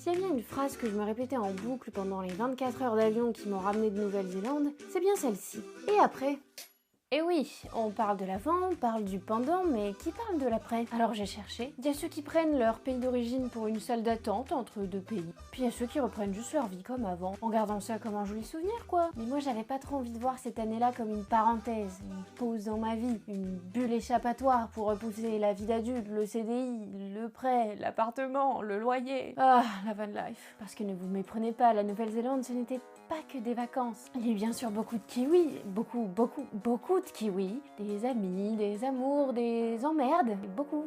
S'il y a bien une phrase que je me répétais en boucle pendant les 24 heures d'avion qui m'ont ramené de Nouvelle-Zélande, c'est bien celle-ci. Et après ? Et oui, on parle de l'avant, on parle du pendant, mais qui parle de l'après? Alors j'ai cherché. Il y a ceux qui prennent leur pays d'origine pour une salle d'attente entre deux pays. Puis il y a ceux qui reprennent juste leur vie comme avant, en gardant ça comme un joli souvenir quoi. Mais moi j'avais pas trop envie de voir cette année-là comme une parenthèse, une pause dans ma vie, une bulle échappatoire pour repousser la vie d'adulte, le CDI, le prêt, l'appartement, le loyer. Ah, la van life. Parce que ne vous méprenez pas, la Nouvelle-Zélande ce n'était pas que des vacances. Il y a eu bien sûr beaucoup de kiwis, beaucoup de kiwis, des amis, des amours, des emmerdes, et beaucoup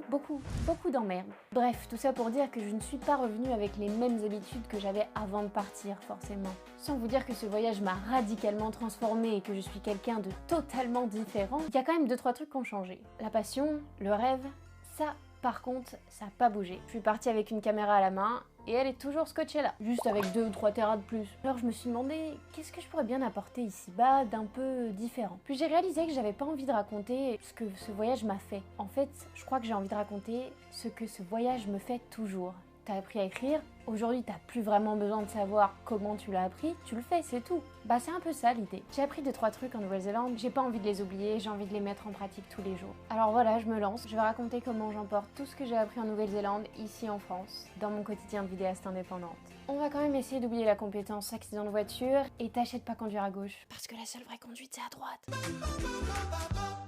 d'emmerdes. Bref, tout ça pour dire que je ne suis pas revenue avec les mêmes habitudes que j'avais avant de partir, forcément. Sans vous dire que ce voyage m'a radicalement transformée et que je suis quelqu'un de totalement différent, il y a quand même 2-3 trucs qui ont changé. La passion, le rêve, ça, par contre, ça n'a pas bougé. Je suis partie avec une caméra à la main, et elle est toujours scotchée là, juste avec 2 ou 3 terras de plus. Alors je me suis demandé, qu'est-ce que je pourrais bien apporter ici-bas d'un peu différent? Puis j'ai réalisé que j'avais pas envie de raconter ce que ce voyage m'a fait. En fait, je crois que j'ai envie de raconter ce que ce voyage me fait toujours. T'as appris à écrire, aujourd'hui t'as plus vraiment besoin de savoir comment tu l'as appris, tu le fais, c'est tout. Bah c'est un peu ça l'idée. J'ai appris 2-3 trucs en Nouvelle-Zélande, j'ai pas envie de les oublier, j'ai envie de les mettre en pratique tous les jours. Alors voilà, je me lance, je vais raconter comment j'emporte tout ce que j'ai appris en Nouvelle-Zélande, ici en France, dans mon quotidien de vidéaste indépendante. On va quand même essayer d'oublier la compétence accident de voiture et tâcher de pas conduire à gauche. Parce que la seule vraie conduite c'est à droite.